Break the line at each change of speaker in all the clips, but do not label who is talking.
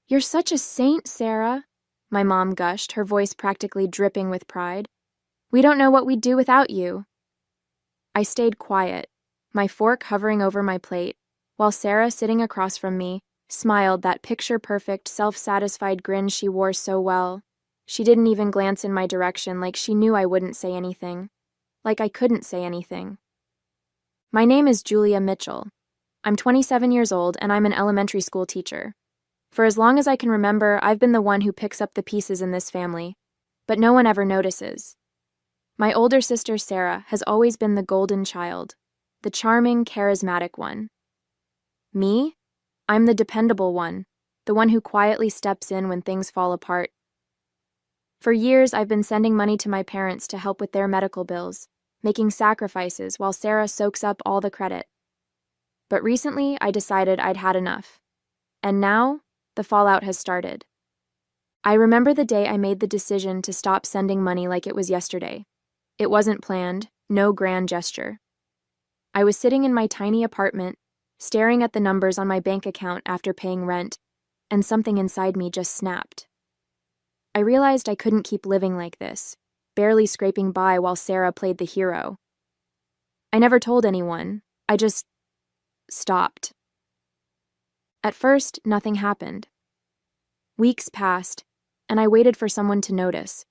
"You're such a saint, Sarah," my mom gushed, her voice practically dripping with pride. "We don't know what we'd do without you." I stayed quiet, my fork hovering over my plate, while Sarah, sitting across from me, smiled that picture-perfect, self-satisfied grin she wore so well. She didn't even glance in my direction, like she knew I wouldn't say anything. Like I couldn't say anything. "My name is Julia Mitchell. I'm 27 years old, and I'm an elementary school teacher. For as long as I can remember, I've been the one who picks up the pieces in this family, but no one ever notices. My older sister, Sarah, has always been the golden child, the charming, charismatic one. Me? I'm the dependable one, the one who quietly steps in when things fall apart. For years, I've been sending money to my parents to help with their medical bills, making sacrifices while Sarah soaks up all the credit. But recently, I decided I'd had enough. And now, the fallout has started. I remember the day I made the decision to stop sending money like it was yesterday. It wasn't planned, no grand gesture. I was sitting in my tiny apartment, staring at the numbers on my bank account after paying rent, and something inside me just snapped. I realized I couldn't keep living like this, barely scraping by while Sarah played the hero. I never told anyone. I just stopped. At first, nothing happened. Weeks passed, and I waited for someone to notice,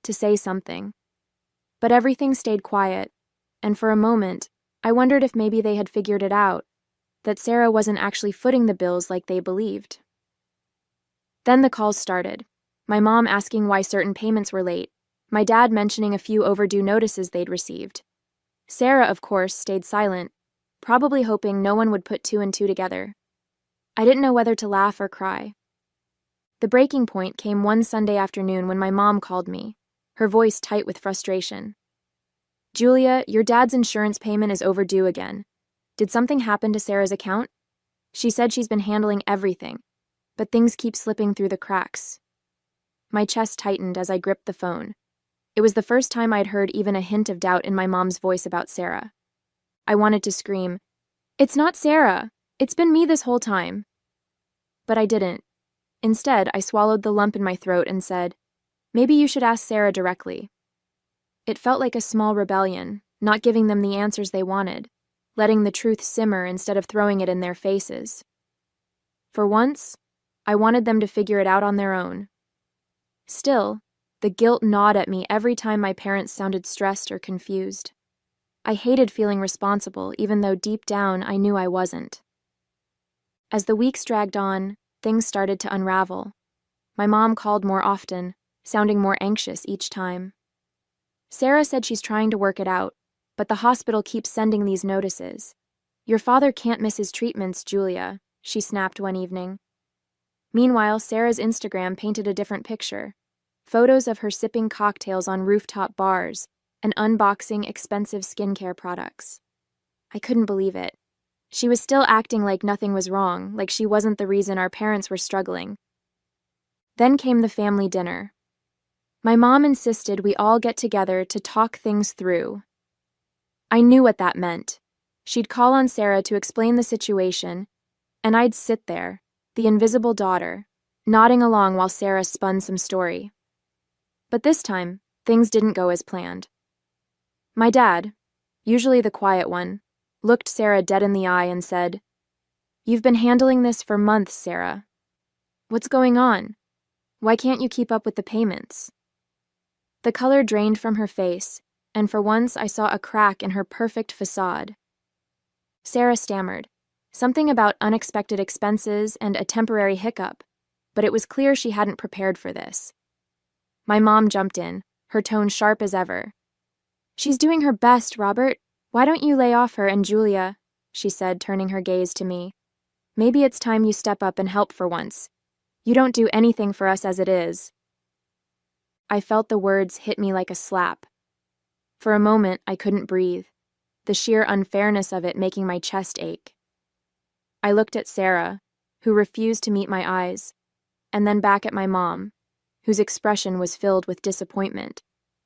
to say something. But everything stayed quiet, and for a moment, I wondered if maybe they had figured it out, that Sarah wasn't actually footing the bills like they believed. Then the calls started, my mom asking why certain payments were late, my dad mentioning a few overdue notices they'd received. Sarah, of course, stayed silent, probably hoping no one would put two and two together. I didn't know whether to laugh or cry. The breaking point came one Sunday afternoon when my mom called me, her voice tight with frustration. "Julia, your dad's insurance payment is overdue again. Did something happen to Sarah's account? She said she's been handling everything, but things keep slipping through the cracks." My chest tightened as I gripped the phone. It was the first time I'd heard even a hint of doubt in my mom's voice about Sarah. I wanted to scream, "It's not Sarah! It's been me this whole time!" But I didn't. Instead, I swallowed the lump in my throat and said, "Maybe you should ask Sarah directly." It felt like a small rebellion, not giving them the answers they wanted, letting the truth simmer instead of throwing it in their faces. For once, I wanted them to figure it out on their own. Still, the guilt gnawed at me every time my parents sounded stressed or confused. I hated feeling responsible, even though deep down I knew I wasn't. As the weeks dragged on, things started to unravel. My mom called more often, sounding more anxious each time. Sarah said she's trying to work it out, but the hospital keeps sending these notices. "Your father can't miss his treatments, Julia," she snapped one evening. Meanwhile, Sarah's Instagram painted a different picture. Photos of her sipping cocktails on rooftop bars and unboxing expensive skincare products. I couldn't believe it. She was still acting like nothing was wrong, like she wasn't the reason our parents were struggling. Then came the family dinner. My mom insisted we all get together to talk things through. I knew what that meant. She'd call on Sarah to explain the situation, and I'd sit there, the invisible daughter, nodding along while Sarah spun some story. But this time, things didn't go as planned. My dad, usually the quiet one, looked Sarah dead in the eye and said, "You've been handling this for months, Sarah. What's going on? Why can't you keep up with the payments?" The color drained from her face, and for once I saw a crack in her perfect facade. Sarah stammered, something about unexpected expenses and a temporary hiccup, but it was clear she hadn't prepared for this. My mom jumped in, her tone sharp as ever. "She's doing her best, Robert. Why don't you lay off her and Julia?" she said, turning her gaze to me. "Maybe it's time you step up and help for once. You don't do anything for us as it is." I felt the words hit me like a slap. For a moment, I couldn't breathe, the sheer unfairness of it making my chest ache. I looked at Sarah, who refused to meet my eyes, and then back at my mom, whose expression was filled with disappointment,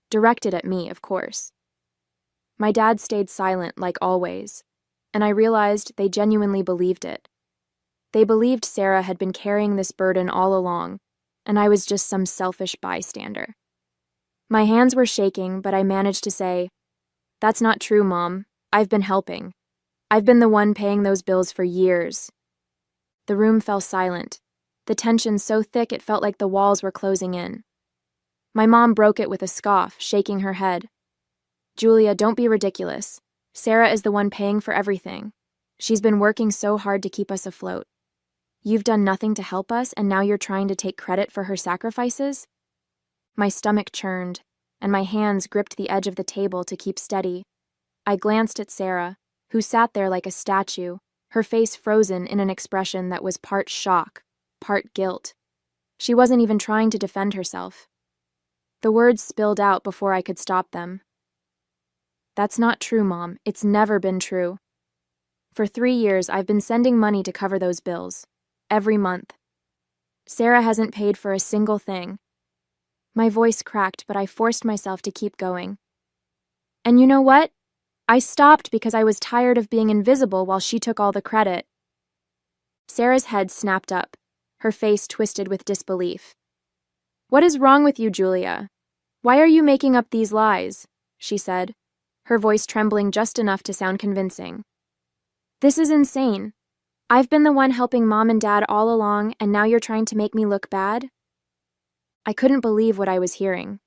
directed at me, of course. My dad stayed silent like always, and I realized they genuinely believed it. They believed Sarah had been carrying this burden all along, and I was just some selfish bystander. My hands were shaking, but I managed to say, "That's not true, Mom. I've been helping. I've been the one paying those bills for years." The room fell silent, the tension so thick it felt like the walls were closing in. My mom broke it with a scoff, shaking her head. "Julia, don't be ridiculous. Sarah is the one paying for everything. She's been working so hard to keep us afloat. You've done nothing to help us, and now you're trying to take credit for her sacrifices?" My stomach churned, and my hands gripped the edge of the table to keep steady. I glanced at Sarah, who sat there like a statue, her face frozen in an expression that was part shock, part guilt. She wasn't even trying to defend herself. The words spilled out before I could stop them. "That's not true, Mom. It's never been true. For 3 years, I've been sending money to cover those bills. Every month. Sarah hasn't paid for a single thing." My voice cracked, but I forced myself to keep going. "And you know what? I stopped because I was tired of being invisible while she took all the credit." Sarah's head snapped up, her face twisted with disbelief. "What is wrong with you, Julia? Why are you making up these lies?" she said, her voice trembling just enough to sound convincing. "This is insane. I've been the one helping Mom and Dad all along, and now you're trying to make me look bad?" I couldn't believe what I was hearing.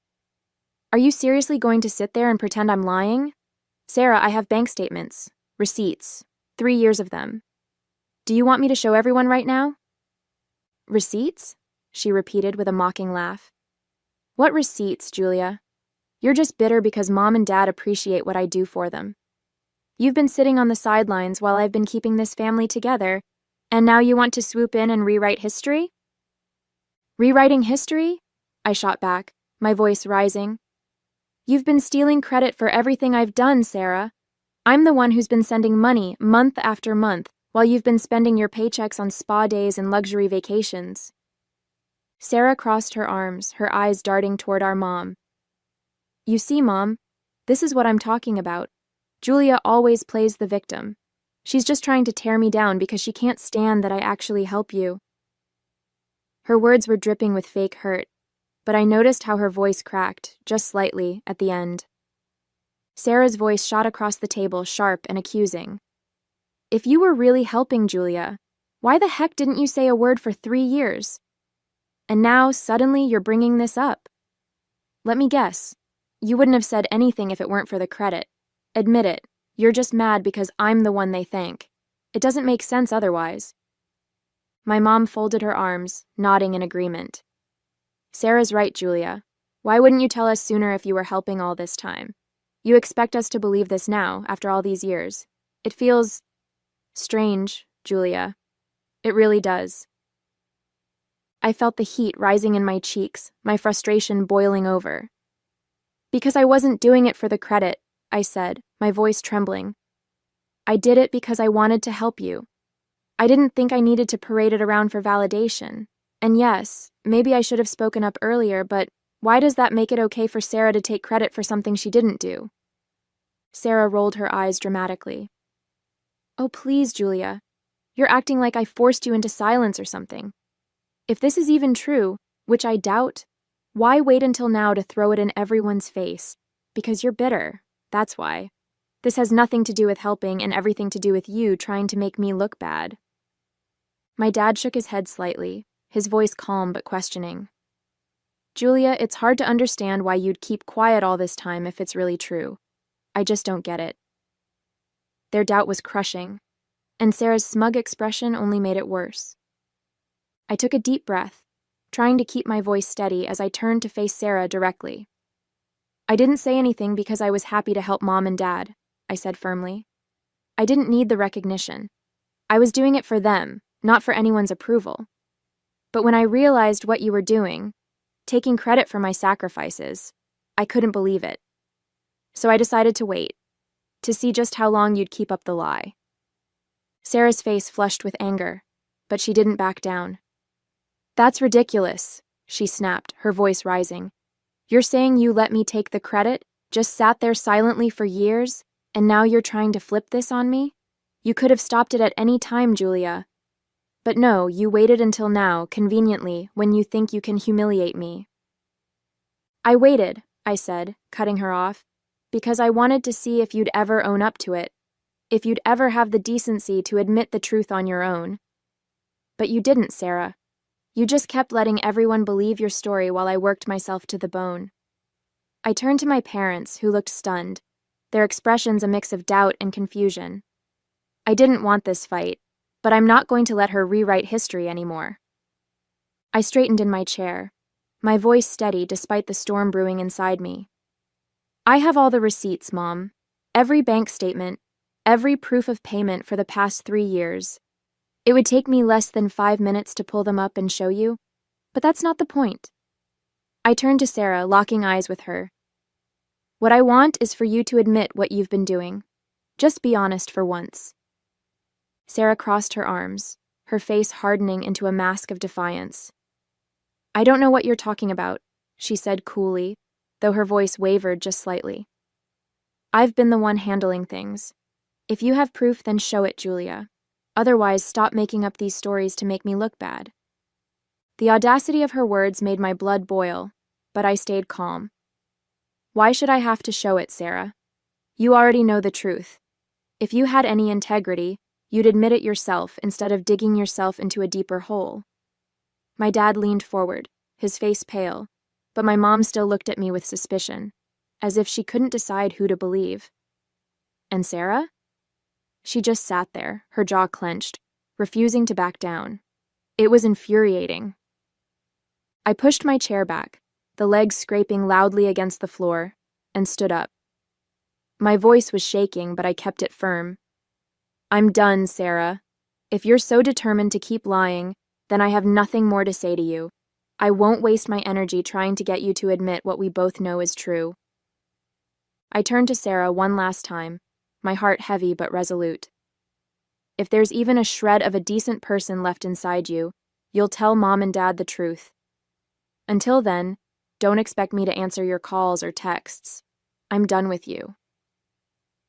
"Are you seriously going to sit there and pretend I'm lying? Sarah, I have bank statements, receipts, 3 years of them. Do you want me to show everyone right now?" "Receipts?" she repeated with a mocking laugh. "What receipts, Julia? You're just bitter because Mom and Dad appreciate what I do for them. You've been sitting on the sidelines while I've been keeping this family together, and now you want to swoop in and rewrite history?" "Rewriting history?" I shot back, my voice rising. "You've been stealing credit for everything I've done, Sarah. I'm the one who's been sending money month after month while you've been spending your paychecks on spa days and luxury vacations." Sarah crossed her arms, her eyes darting toward our mom. "You see, Mom, this is what I'm talking about. Julia always plays the victim. She's just trying to tear me down because she can't stand that I actually help you." Her words were dripping with fake hurt, but I noticed how her voice cracked, just slightly, at the end. Sarah's voice shot across the table, sharp and accusing. "If you were really helping Julia, why the heck didn't you say a word for 3 years? And now, suddenly, you're bringing this up. Let me guess. You wouldn't have said anything if it weren't for the credit. Admit it. You're just mad because I'm the one they thank. It doesn't make sense otherwise." My mom folded her arms, nodding in agreement. "Sarah's right, Julia. Why wouldn't you tell us sooner if you were helping all this time? You expect us to believe this now, after all these years. It feels strange, Julia. It really does." I felt the heat rising in my cheeks, my frustration boiling over. "Because I wasn't doing it for the credit," I said, my voice trembling. "I did it because I wanted to help you. I didn't think I needed to parade it around for validation. And yes, maybe I should have spoken up earlier, but why does that make it okay for Sarah to take credit for something she didn't do?" Sarah rolled her eyes dramatically. "Oh, please, Julia. You're acting like I forced you into silence or something. If this is even true, which I doubt, why wait until now to throw it in everyone's face? Because you're bitter. That's why. This has nothing to do with helping and everything to do with you trying to make me look bad." My dad shook his head slightly, his voice calm but questioning. "Julia, it's hard to understand why you'd keep quiet all this time if it's really true. I just don't get it." Their doubt was crushing, and Sarah's smug expression only made it worse. I took a deep breath, trying to keep my voice steady as I turned to face Sarah directly. "I didn't say anything because I was happy to help Mom and Dad," I said firmly. "I didn't need the recognition. I was doing it for them, not for anyone's approval. But when I realized what you were doing, taking credit for my sacrifices, I couldn't believe it. So I decided to wait, to see just how long you'd keep up the lie." Sarah's face flushed with anger, but she didn't back down. "That's ridiculous," she snapped, her voice rising. "You're saying you let me take the credit, just sat there silently for years, and now you're trying to flip this on me? You could have stopped it at any time, Julia." But no, you waited until now, conveniently, when you think you can humiliate me. I waited, I said, cutting her off, because I wanted to see if you'd ever own up to it, if you'd ever have the decency to admit the truth on your own. But you didn't, Sarah. You just kept letting everyone believe your story while I worked myself to the bone. I turned to my parents, who looked stunned, their expressions a mix of doubt and confusion. I didn't want this fight, but I'm not going to let her rewrite history anymore. I straightened in my chair, my voice steady despite the storm brewing inside me. I have all the receipts, Mom. Every bank statement, every proof of payment for the past 3 years. It would take me less than 5 minutes to pull them up and show you, but that's not the point. I turned to Sarah, locking eyes with her. What I want is for you to admit what you've been doing. Just be honest for once. Sarah crossed her arms, her face hardening into a mask of defiance. I don't know what you're talking about, she said coolly, though her voice wavered just slightly. I've been the one handling things. If you have proof, then show it, Julia. Otherwise, stop making up these stories to make me look bad. The audacity of her words made my blood boil, but I stayed calm. Why should I have to show it, Sarah? You already know the truth. If you had any integrity, you'd admit it yourself instead of digging yourself into a deeper hole. My dad leaned forward, his face pale, but my mom still looked at me with suspicion, as if she couldn't decide who to believe. And Sarah? She just sat there, her jaw clenched, refusing to back down. It was infuriating. I pushed my chair back, the legs scraping loudly against the floor, and stood up. My voice was shaking, but I kept it firm. I'm done, Sarah. If you're so determined to keep lying, then I have nothing more to say to you. I won't waste my energy trying to get you to admit what we both know is true. I turned to Sarah one last time, my heart heavy but resolute. If there's even a shred of a decent person left inside you, you'll tell Mom and Dad the truth. Until then, don't expect me to answer your calls or texts. I'm done with you.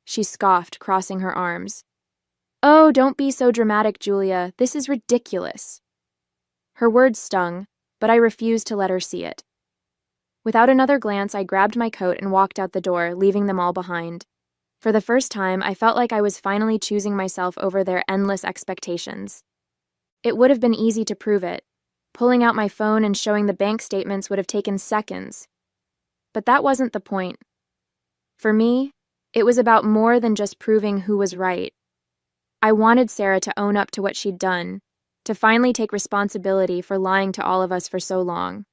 She scoffed, crossing her arms. Oh, don't be so dramatic, Julia. This is ridiculous. Her words stung, but I refused to let her see it. Without another glance, I grabbed my coat and walked out the door, leaving them all behind. For the first time, I felt like I was finally choosing myself over their endless expectations. It would have been easy to prove it. Pulling out my phone and showing the bank statements would have taken seconds. But that wasn't the point. For me, it was about more than just proving who was right. I wanted Sarah to own up to what she'd done, to finally take responsibility for lying to all of us for so long.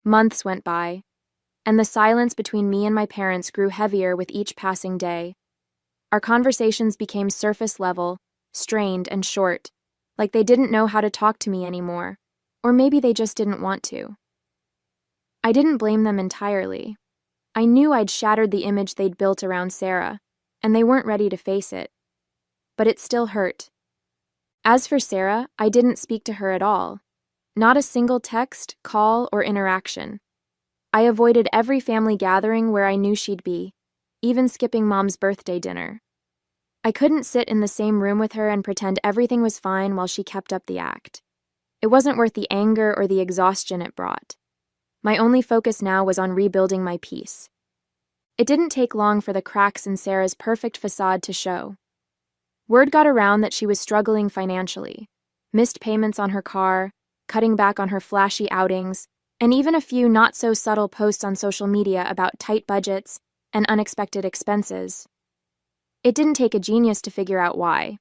Months went by, and the silence between me and my parents grew heavier with each passing day. Our conversations became surface level, strained and short, like they didn't know how to talk to me anymore, or maybe they just didn't want to. I didn't blame them entirely. I knew I'd shattered the image they'd built around Sarah, and they weren't ready to face it. But it still hurt. As for Sarah, I didn't speak to her at all. Not a single text, call, or interaction. I avoided every family gathering where I knew she'd be, even skipping Mom's birthday dinner. I couldn't sit in the same room with her and pretend everything was fine while she kept up the act. It wasn't worth the anger or the exhaustion it brought. My only focus now was on rebuilding my peace. It didn't take long for the cracks in Sarah's perfect facade to show. Word got around that she was struggling financially, missed payments on her car, cutting back on her flashy outings, and even a few not-so-subtle posts on social media about tight budgets and unexpected expenses. It didn't take a genius to figure out why.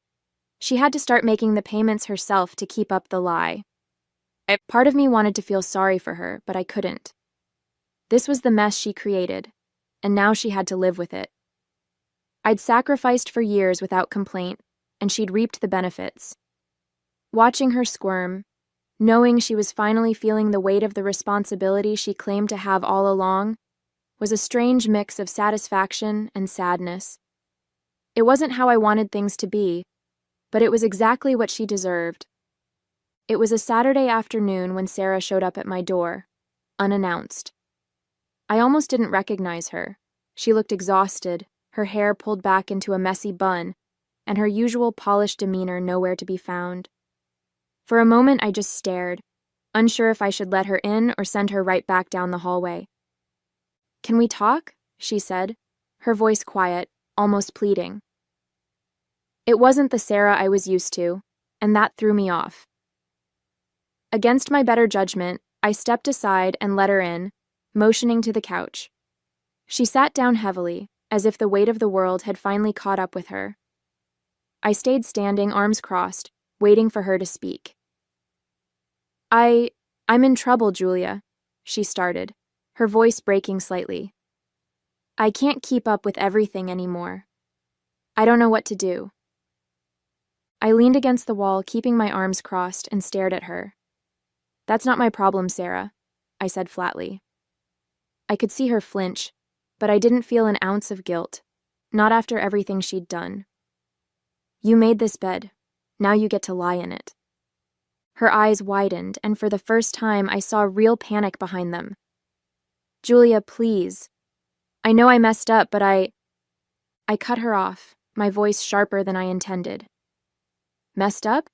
She had to start making the payments herself to keep up the lie. Part of me wanted to feel sorry for her, but I couldn't. This was the mess she created, and now she had to live with it. I'd sacrificed for years without complaint, and she'd reaped the benefits. Watching her squirm, knowing she was finally feeling the weight of the responsibility she claimed to have all along, was a strange mix of satisfaction and sadness. It wasn't how I wanted things to be, but it was exactly what she deserved. It was a Saturday afternoon when Sarah showed up at my door, unannounced. I almost didn't recognize her. She looked exhausted, her hair pulled back into a messy bun, and her usual polished demeanor nowhere to be found. For a moment, I just stared, unsure if I should let her in or send her right back down the hallway. "Can we talk?" she said, her voice quiet, almost pleading. It wasn't the Sarah I was used to, and that threw me off. Against my better judgment, I stepped aside and let her in, motioning to the couch. She sat down heavily, as if the weight of the world had finally caught up with her. I stayed standing, arms crossed, waiting for her to speak. I'm in trouble, Julia," she started, her voice breaking slightly. "I can't keep up with everything anymore. I don't know what to do." I leaned against the wall, keeping my arms crossed, and stared at her. "That's not my problem, Sarah," I said flatly. I could see her flinch, but I didn't feel an ounce of guilt, not after everything she'd done. "You made this bed. Now you get to lie in it." Her eyes widened, and for the first time I saw real panic behind them. "Julia, please. I know I messed up, but I cut her off, my voice sharper than I intended. "Messed up?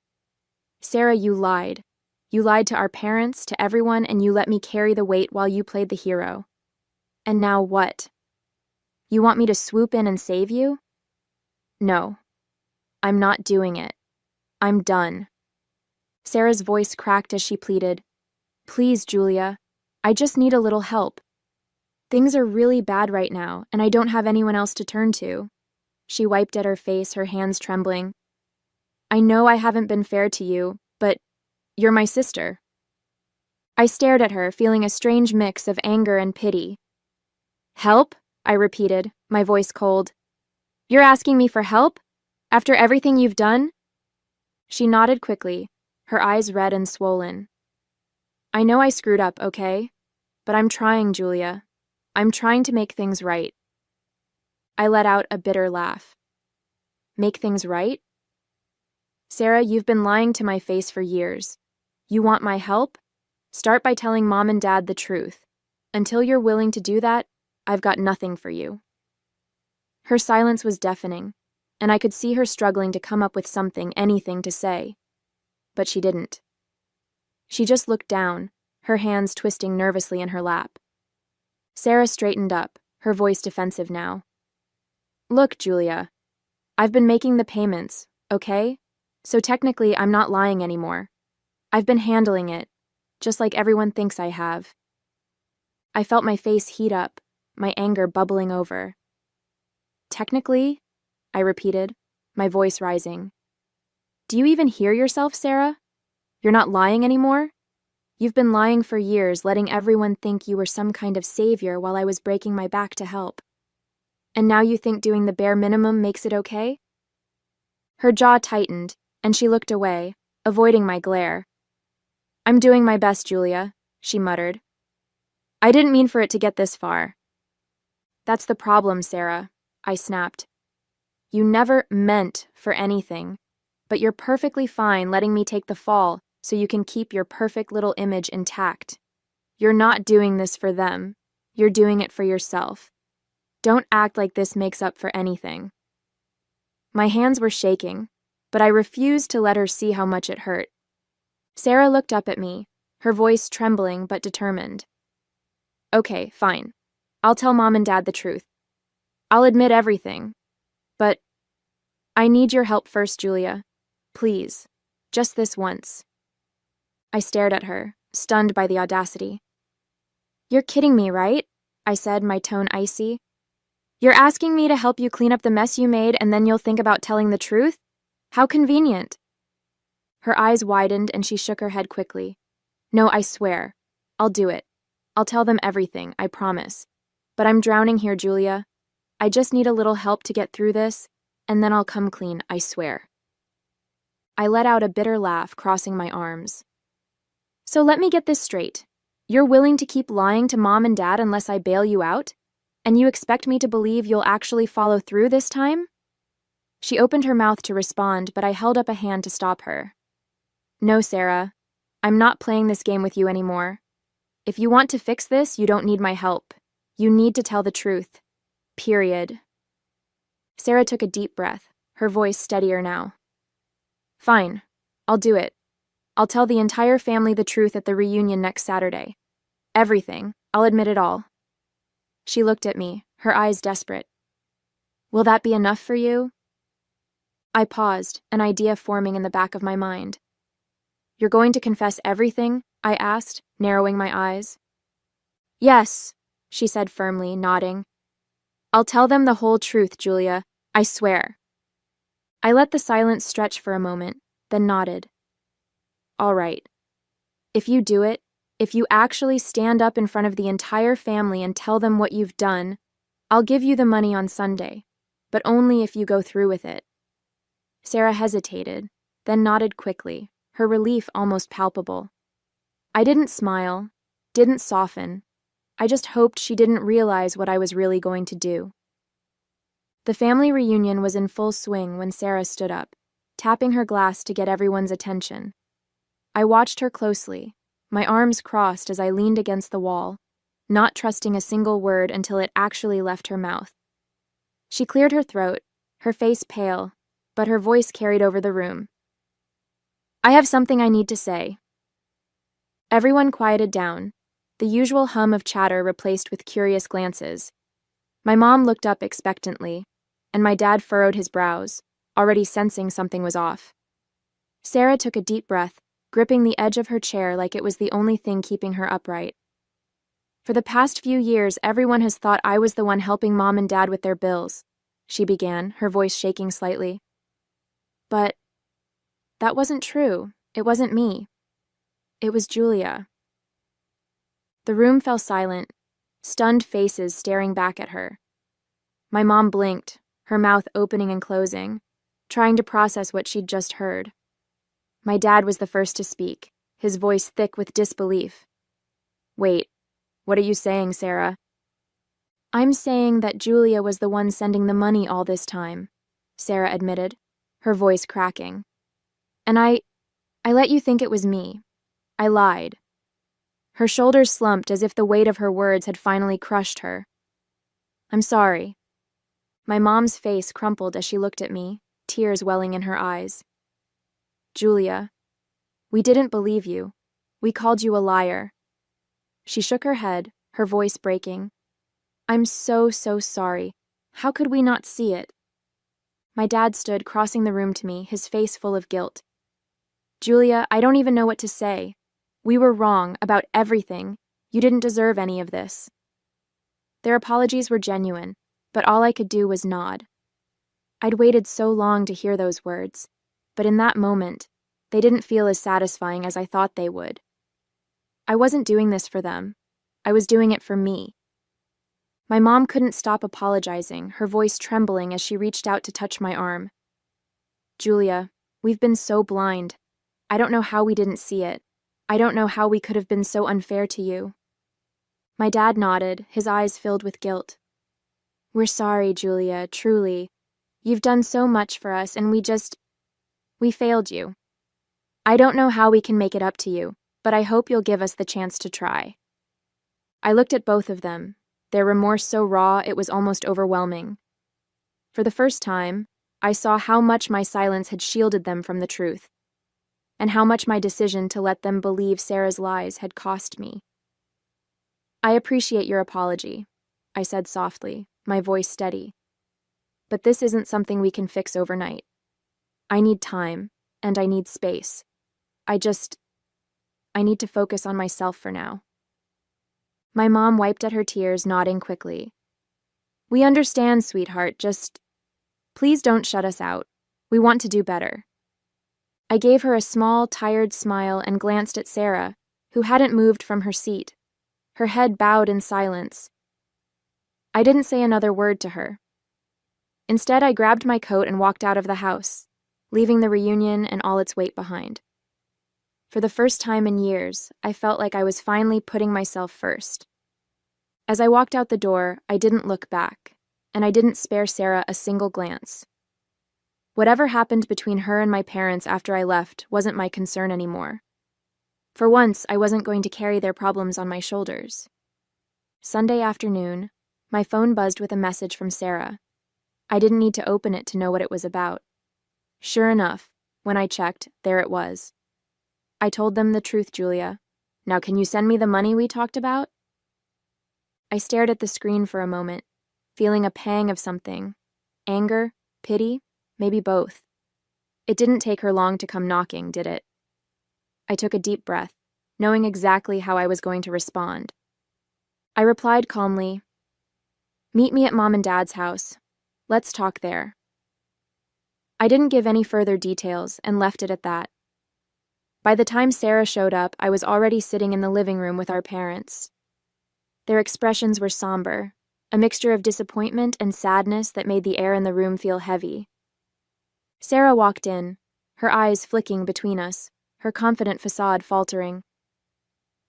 Sarah, you lied. You lied to our parents, to everyone, and you let me carry the weight while you played the hero. And now what? You want me to swoop in and save you? No. I'm not doing it. I'm done." Sarah's voice cracked as she pleaded, "Please, Julia. I just need a little help. Things are really bad right now, and I don't have anyone else to turn to." She wiped at her face, her hands trembling. "I know I haven't been fair to you, but you're my sister." I stared at her, feeling a strange mix of anger and pity. "Help?" I repeated, my voice cold. "You're asking me for help? After everything you've done?" She nodded quickly, her eyes red and swollen. "I know I screwed up, okay? But I'm trying, Julia. I'm trying to make things right." I let out a bitter laugh. "Make things right? Sarah, you've been lying to my face for years. You want my help? Start by telling Mom and Dad the truth. Until you're willing to do that, I've got nothing for you." Her silence was deafening, and I could see her struggling to come up with something, anything to say. But she didn't. She just looked down, her hands twisting nervously in her lap. Sarah straightened up, her voice defensive now. "Look, Julia, I've been making the payments, okay? So technically I'm not lying anymore. I've been handling it, just like everyone thinks I have." I felt my face heat up, my anger bubbling over. "Technically?" I repeated, my voice rising. "Do you even hear yourself, Sarah? You're not lying anymore? You've been lying for years, letting everyone think you were some kind of savior while I was breaking my back to help. And now you think doing the bare minimum makes it okay?" Her jaw tightened, and she looked away, avoiding my glare. "I'm doing my best, Julia," she muttered. "I didn't mean for it to get this far." "That's the problem, Sarah," I snapped. "You never meant for anything, but you're perfectly fine letting me take the fall so you can keep your perfect little image intact. You're not doing this for them. You're doing it for yourself. Don't act like this makes up for anything." My hands were shaking, but I refused to let her see how much it hurt. Sarah looked up at me, her voice trembling but determined. "Okay, fine. I'll tell Mom and Dad the truth. I'll admit everything. But I need your help first, Julia. Please. Just this once." I stared at her, stunned by the audacity. "You're kidding me, right?" I said, my tone icy. "You're asking me to help you clean up the mess you made and then you'll think about telling the truth? How convenient." Her eyes widened and she shook her head quickly. "No, I swear. I'll do it. I'll tell them everything, I promise. But I'm drowning here, Julia. I just need a little help to get through this, and then I'll come clean, I swear." I let out a bitter laugh, crossing my arms. "So let me get this straight. You're willing to keep lying to Mom and Dad unless I bail you out? And you expect me to believe you'll actually follow through this time?" She opened her mouth to respond, but I held up a hand to stop her. "No, Sarah. I'm not playing this game with you anymore. If you want to fix this, you don't need my help. You need to tell the truth. Period." Sarah took a deep breath, her voice steadier now. "Fine. I'll do it. I'll tell the entire family the truth at the reunion next Saturday. Everything. I'll admit it all. She looked at me, her eyes desperate. Will that be enough for you? I paused, an idea forming in the back of my mind. You're going to confess everything? I asked, narrowing my eyes. Yes, she said firmly, nodding. I'll tell them the whole truth, Julia. I swear. I let the silence stretch for a moment, then nodded. All right. If you do it, if you actually stand up in front of the entire family and tell them what you've done, I'll give you the money on Sunday, but only if you go through with it. Sarah hesitated, then nodded quickly, her relief almost palpable. I didn't smile, didn't soften. I just hoped she didn't realize what I was really going to do. The family reunion was in full swing when Sarah stood up, tapping her glass to get everyone's attention. I watched her closely, my arms crossed as I leaned against the wall, not trusting a single word until it actually left her mouth. She cleared her throat, her face pale, but her voice carried over the room. I have something I need to say. Everyone quieted down, the usual hum of chatter replaced with curious glances. My mom looked up expectantly, and my dad furrowed his brows, already sensing something was off. Sarah took a deep breath, gripping the edge of her chair like it was the only thing keeping her upright. For the past few years, everyone has thought I was the one helping Mom and Dad with their bills, she began, her voice shaking slightly. But that wasn't true. It wasn't me. It was Julia. The room fell silent, stunned faces staring back at her. My mom blinked, her mouth opening and closing, trying to process what she'd just heard. My dad was the first to speak, his voice thick with disbelief. Wait, what are you saying, Sarah? I'm saying that Julia was the one sending the money all this time, Sarah admitted, her voice cracking. And I let you think it was me. I lied. Her shoulders slumped as if the weight of her words had finally crushed her. I'm sorry. My mom's face crumpled as she looked at me, tears welling in her eyes. Julia, we didn't believe you. We called you a liar. She shook her head, her voice breaking. I'm so sorry. How could we not see it? My dad stood crossing the room to me, his face full of guilt. Julia, I don't even know what to say. We were wrong about everything. You didn't deserve any of this. Their apologies were genuine, but all I could do was nod. I'd waited so long to hear those words, but in that moment, they didn't feel as satisfying as I thought they would. I wasn't doing this for them. I was doing it for me. My mom couldn't stop apologizing, her voice trembling as she reached out to touch my arm. Julia, we've been so blind. I don't know how we didn't see it. I don't know how we could have been so unfair to you. My dad nodded, his eyes filled with guilt. We're sorry, Julia, truly. You've done so much for us, and we failed you. I don't know how we can make it up to you, but I hope you'll give us the chance to try. I looked at both of them, their remorse so raw it was almost overwhelming. For the first time, I saw how much my silence had shielded them from the truth, and how much my decision to let them believe Sarah's lies had cost me. I appreciate your apology, I said softly, my voice steady. But this isn't something we can fix overnight. I need time, and I need space. I need to focus on myself for now. My mom wiped at her tears, nodding quickly. We understand, sweetheart, please don't shut us out. We want to do better. I gave her a small, tired smile and glanced at Sarah, who hadn't moved from her seat, her head bowed in silence. I didn't say another word to her. Instead, I grabbed my coat and walked out of the house, leaving the reunion and all its weight behind. For the first time in years, I felt like I was finally putting myself first. As I walked out the door, I didn't look back, and I didn't spare Sarah a single glance. Whatever happened between her and my parents after I left wasn't my concern anymore. For once, I wasn't going to carry their problems on my shoulders. Sunday afternoon, my phone buzzed with a message from Sarah. I didn't need to open it to know what it was about. Sure enough, when I checked, there it was. I told them the truth, Julia. Now can you send me the money we talked about? I stared at the screen for a moment, feeling a pang of something. Anger? Pity? Maybe both. It didn't take her long to come knocking, did it? I took a deep breath, knowing exactly how I was going to respond. I replied calmly, "Meet me at Mom and Dad's house. Let's talk there." I didn't give any further details and left it at that. By the time Sarah showed up, I was already sitting in the living room with our parents. Their expressions were somber, a mixture of disappointment and sadness that made the air in the room feel heavy. Sarah walked in, her eyes flicking between us, her confident facade faltering.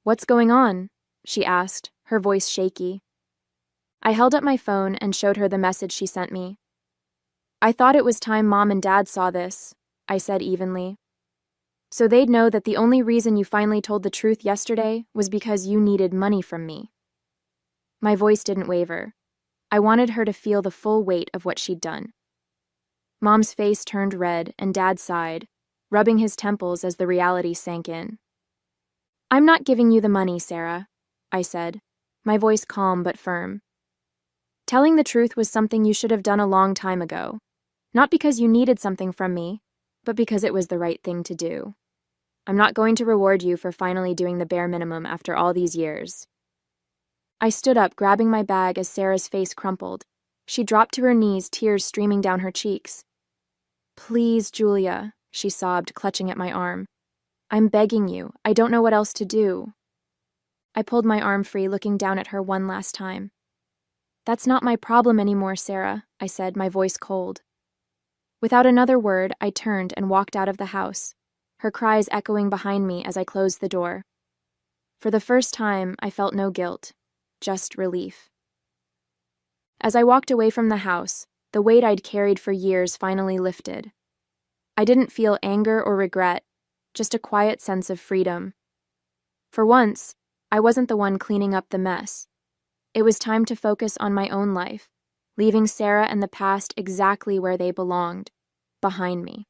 "What's going on?" she asked, her voice shaky. I held up my phone and showed her the message she sent me. "I thought it was time Mom and Dad saw this," I said evenly. "So they'd know that the only reason you finally told the truth yesterday was because you needed money from me." My voice didn't waver. I wanted her to feel the full weight of what she'd done. Mom's face turned red and Dad sighed, rubbing his temples as the reality sank in. "I'm not giving you the money, Sarah," I said, my voice calm but firm. "Telling the truth was something you should have done a long time ago. Not because you needed something from me, but because it was the right thing to do. I'm not going to reward you for finally doing the bare minimum after all these years." I stood up, grabbing my bag as Sarah's face crumpled. She dropped to her knees, tears streaming down her cheeks. "Please, Julia," she sobbed, clutching at my arm. "I'm begging you. I don't know what else to do." I pulled my arm free, looking down at her one last time. "That's not my problem anymore, Sarah," I said, my voice cold. Without another word, I turned and walked out of the house, her cries echoing behind me as I closed the door. For the first time, I felt no guilt, just relief. As I walked away from the house, the weight I'd carried for years finally lifted. I didn't feel anger or regret, just a quiet sense of freedom. For once, I wasn't the one cleaning up the mess. It was time to focus on my own life, leaving Sarah and the past exactly where they belonged, behind me.